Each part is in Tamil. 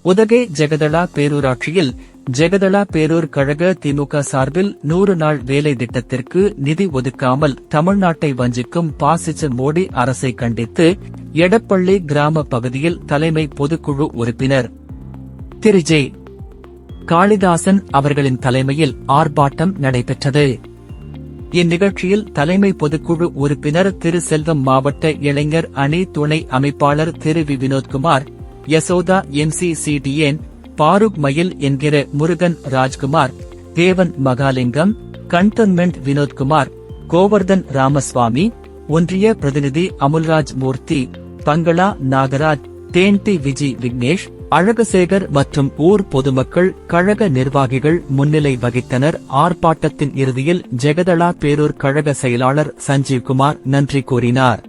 உதகை ஜெகதளா பேரூராட்சியில் ஜெகதளா பேரூர் கழக திமுக சார்பில் 100 நாள் வேலை திட்டத்திற்கு நிதி ஒதுக்காமல் தமிழ்நாட்டை வஞ்சிக்கும் பாசிச மோடி அரசை கண்டித்து எடப்பள்ளி கிராம பகுதியில் தலைமை பொதுக்குழு உறுப்பினர் திரு ஜே. காளிதாசன் அவர்களின் தலைமையில் ஆர்ப்பாட்டம் நடைபெற்றது. இந்நிகழ்ச்சியில் தலைமை பொதுக்குழு உறுப்பினர் திரு செல்வம், மாவட்ட இளைஞர் அணி துணை அமைப்பாளர் திரு வி. வினோத்குமார், யசோதா MCCDN, பாரூக் மயில் என்கிற முருகன் ராஜ்குமார், தேவன் மகாலிங்கம், கண்டோன்மெண்ட் வினோத்குமார், கோவர்தன் ராமசுவாமி, ஒன்றிய பிரதிநிதி அமுல்ராஜ் மூர்த்தி, பங்களா நாகராஜ், தேன்டி விஜி விக்னேஷ், அழகசேகர் மற்றும் ஊர் பொதுமக்கள் கழக நிர்வாகிகள் முன்னிலை வகித்தனர். ஆர்ப்பாட்டத்தின் இறுதியில் ஜெகதளா பேரூர் கழக செயலாளர் சஞ்சீவ்குமார் நன்றி கூறினார்.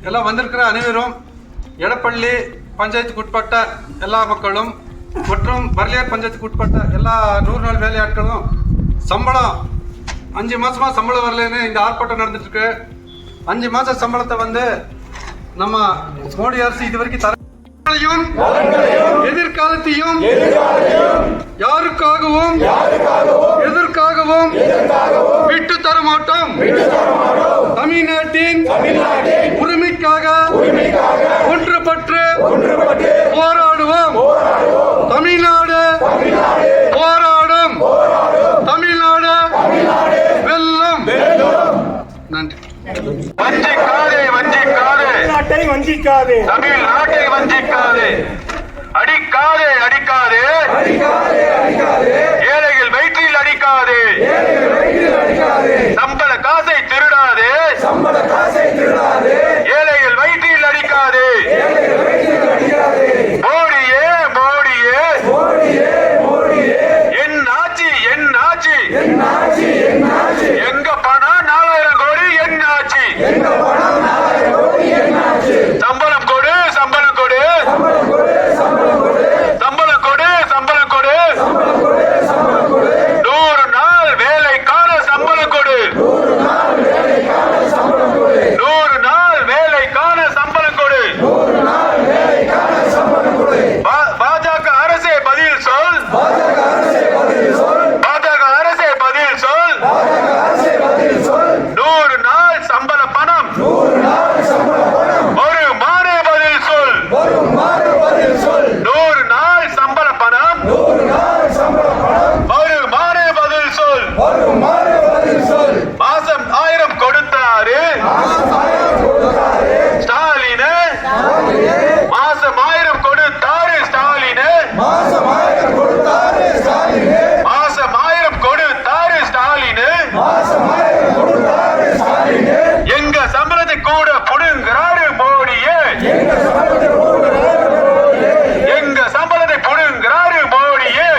எல்லாம் வந்திருக்கிற அனைவரும், எடப்பள்ளி பஞ்சாயத்துக்கு உட்பட்ட எல்லா மக்களும் மற்றும் பர்லியார் பஞ்சாயத்துக்கு உட்பட்ட எல்லா 100 நாள் வேலையாட்களும் சம்பளம் 5 மாசமா சம்பளம் வரலன்னு இந்த ஆர்ப்பாட்டம் நடந்துட்டு இருக்கு. 5 மாச சம்பளத்தை நம்ம மோடி அரசு இதுவரைக்கும் எதிர்காலத்தையும் யாருக்காகவும் எதற்காகவும் விட்டு தர மாட்டோம். தமிழ்நாட்டின் உரிமைக்காக ஒன்றுபட்டு போராடுவோம். தமிழ்நாடு போராடும். தமிழ்நாடு வெல்லும். நன்றி. வஞ்சிக்காதே, வஞ்சிக்காதே, வஞ்சிக்காதே, தமிழ்நாட்டை வஞ்சிக்காதே, அடிக்காதே, அடிக்காதே, ஏழைகள் வயிற்றில் அடிக்காதே, சம்பள காசை திருடாதே, ஏழைகள் வயிற்றில் அடிக்காதே. மோடியே, மோடியே, என் ஆட்சி, என் ஆட்சி, எங்க பணம் 4000 கோடி, என் ஆட்சி. சம்பளம் கொடு, சம்பளம் கொடு, சம்பளம் கொடு, சம்பளம் கொடு, 100 நாள் வேலைக்கான சம்பளம் கொடு, 100 நாள் வேலைக்கான சம்பளம் கொடு. பாஜக அரசே பதில் சொல், பாஜக அரசே பதில் சொல். 100 நாள் சம்பள பணம் ஒரு மாறே பதில் சொல். 100 நாள் சம்பள பணம் ஒரு மாறே பதில் சொல். மாசம் 1000 கொடுத்தாரு ஸ்டாலின், மாசம் 1000 கொடுத்தாரு ஸ்டாலின், மாசம் 1000 கொடுத்தாரு ஸ்டாலின். எங்க சம்பளத்தை கூட புடுங்கிறாரு மோடியே, எங்க சம்பளத்தை புடுங்கிறாரு மோடியே.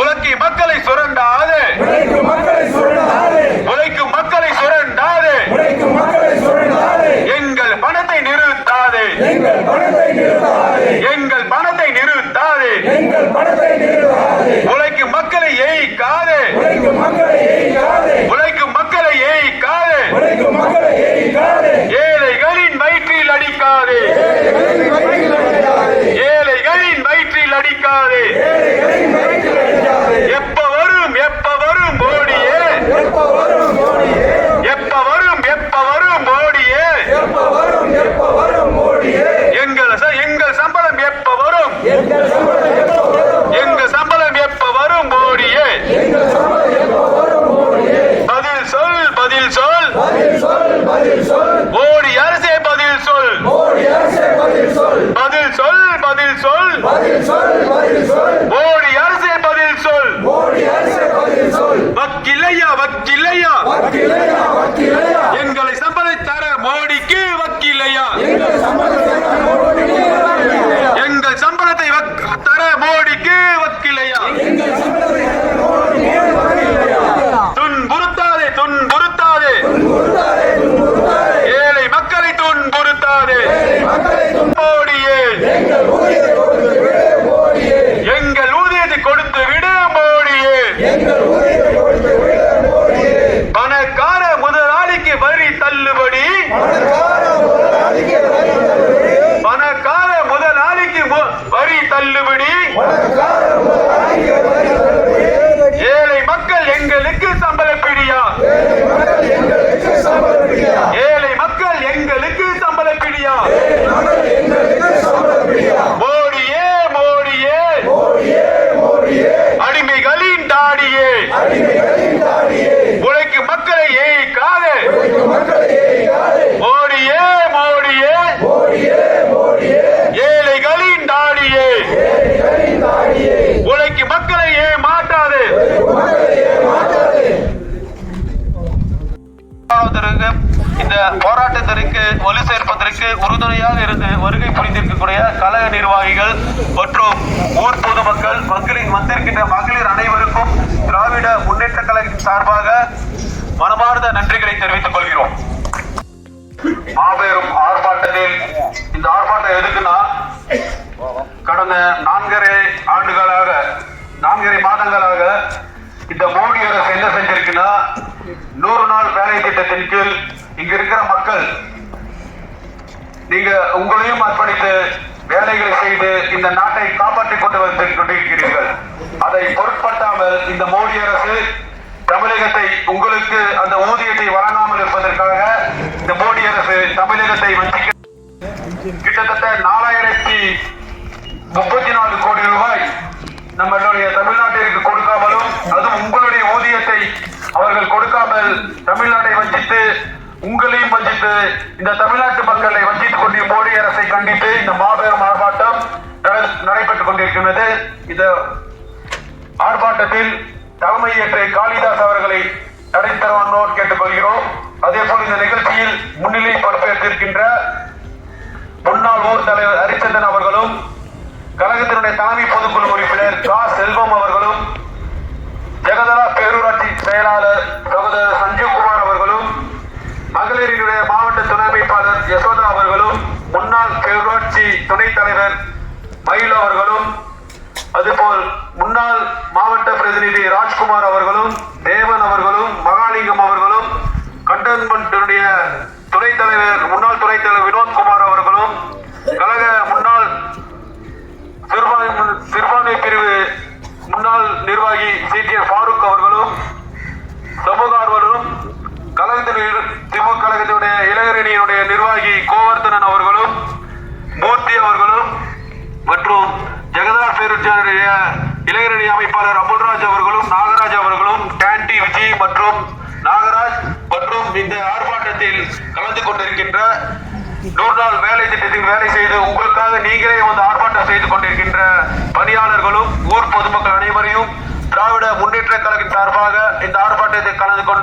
உலகி மக்களை சுரண்டாதே, உழைக்கும் மக்களை சுரண்டாதே, எங்கள் பணத்தை நிறுத்தாதே, எங்கள் பணத்தை நிறுத்தாதே, உழைக்கும் மக்களை ஏய்க்காதே, உழைக்கும் மக்களை ஏய்க்காதே, ஏழைகளின் வயிற்றில் அடிக்காதே, ஏழைகளின் வயிற்றில் அடிக்காதே. எப்ப வரும், எப்ப வரும் மோடியே, எப்ப வரும், எப்ப வரும் மோடியே, எங்கள் சம்பளம் எப்ப வரும், எங்க சம்பளம் எப்ப வரும் மோடியே. பதில் சொல், பதில் சொல், மோடி அரசே பதில் சொல், பதில் சொல், பதில் சொல், மோடி அரசே பதில் சொல். வக்கில்லையா, வக்கில்லையா, எங்களை சம்பளம் தர மோடிக்கு வக்கில்லையா, எங்கள் சம்பளத்தை தர மோடிக்கு வக்கில்லையா. துன்புறுத்தாதே, துன்புறுத்தாதே, தள்ளுபடி பணக்கார முதலாளிக்கு வரி தள்ளுபடி ஏழை மக்கள் எங்களுக்கு சம்பள பிடியா ஏழை மக்கள் எங்களுக்கு சம்பள பிடியா மோடியே மோடியே அடிமைகளின் தாடியே உழைக்கும் மக்களை ஏய்க்காத மோடியே மோடியே ஏழைகளின் தாடியே உழைக்கும் மக்களை ஏமாற்றாது. இந்த போராட்டத்திற்கு ஒலி சேர்ப்பதற்கு உறுதுணையாக இருந்து வருகை புரிந்திருக்கக்கூடிய கழக நிர்வாகிகள் மற்றும் ஊர் பொதுமக்கள் வந்திருக்கின்ற மகளிர் அனைவருக்கும் திராவிட முன்னேற்ற கழகத்தின் சார்பாக மனமார்ந்த நன்றிகளை தெரிவித்துக் கொள்கிறோம். மாபெரும் ஆர்ப்பாட்டத்தில் இந்த ஆர்ப்பாட்டம் எதுக்குன்னா கடந்த 4.5 மாதங்களாக இந்த மோடி அரசு என்ன செஞ்சிருக்குன்னா 100 நாள் வேலை திட்டத்தின் கீழ் இங்க இருக்கிற மக்கள் நீங்க உங்களையும் அர்ப்பணித்து வேலைகளை செய்து இந்த நாட்டை காப்பாற்றிக் கொண்டு வந்து கொண்டிருக்கிறீர்கள். அதை பொருட்படுத்தாமல் இந்த மோடி அரசு தமிழகத்தை உங்களுக்கு அந்த ஊதியத்தை வழங்காமல் இருப்பதற்காக இந்த மோடி அரசு தமிழகத்தை கிட்டத்தட்ட 4034 கோடி ரூபாய் நம்மளுடைய தமிழ்நாட்டிற்கு கொடுக்காமலும் அதுவும் உங்களுடைய ஊதியத்தை அவர்கள் கொடுக்காமல் தமிழ்நாட்டை வஞ்சித்து உங்களையும் வஞ்சித்து இந்த தமிழ்நாட்டு மக்களை வஞ்சித்துக் கொண்டு மோடி அரசை கண்டித்து இந்த மாபெரும் ஆர்ப்பாட்டம் நடைபெற்றுக் கொண்டிருக்கிறது. இந்த ஆர்ப்பாட்டத்தில் தலைமையேற்ற காளிதாஸ் அவர்களை தடைத்தரவன்னோர் கேட்டுக்கொள்கிறோம். அதே போல் இந்த நிகழ்ச்சியில் முன்னிலை பொறுப்பேற்றிருக்கின்ற முன்னாள் ஊர் தலைவர் ஹரிச்சந்திரன் அவர்களும் கழகத்தினுடைய தலைமை பொதுக்குழு உறுப்பினர் கா செல்வம் அவர்களும் ஜெகதலா பேரூராட்சி செயலாளர் சகோதரர் சஞ்சீவ்குமார் அவர்களும் மகளிரினுடைய மாவட்ட துணை அமைப்பாளர் யசோதா அவர்களும் முன்னாள் பேரூராட்சி துணைத் தலைவர் மயில் அவர்களும் அதுபோல் முன்னாள் மாவட்ட பிரதிநிதி ராஜ்குமார் அவர்களும் தேவன் அவர்களும் மகாலிங்கம் அவர்களும் கண்டன்மென்ட்டுடைய முன்னாள் துணைத் தலைவர் வினோத்குமார் அவர்களும் கழக முன்னாள் சிறுபான்மை பிரிவு முன்னாள் நிர்வாகி சிடிஎஸ் ஃபாரூக் அவர்களும் சமூக ஆர்வலரும் திமுக கழகத்தினுடைய இளைஞரணியினுடைய நிர்வாகி கோவர்தனன் அவர்களும் மூர்த்தி அவர்களும் மற்றும் ஜெகதா பேரூராட்சியுடைய இளைஞரணி அமைப்பாளர் அமுல்ராஜ் அவர்களும் நாகராஜ் அவர்களும் கேண்டி விஜய் மற்றும் நாகராஜ் மற்றும் இந்த ஆர்ப்பாட்டத்தில் கலந்து கொண்டிருக்கின்ற 100 நாள் வேலை திட்டத்தில் வேலை செய்து உங்களுக்காக நீங்களே வந்து ஆர்ப்பாட்டம் செய்து கொண்டிருக்கின்ற பணியாளர்களும் ஊர் பொதுமக்கள் அனைவரையும் திராவிட முன்னேற்ற கழகத்தின் சார்பாக இந்த ஆர்ப்பாட்டத்தில் கலந்து கொண்டு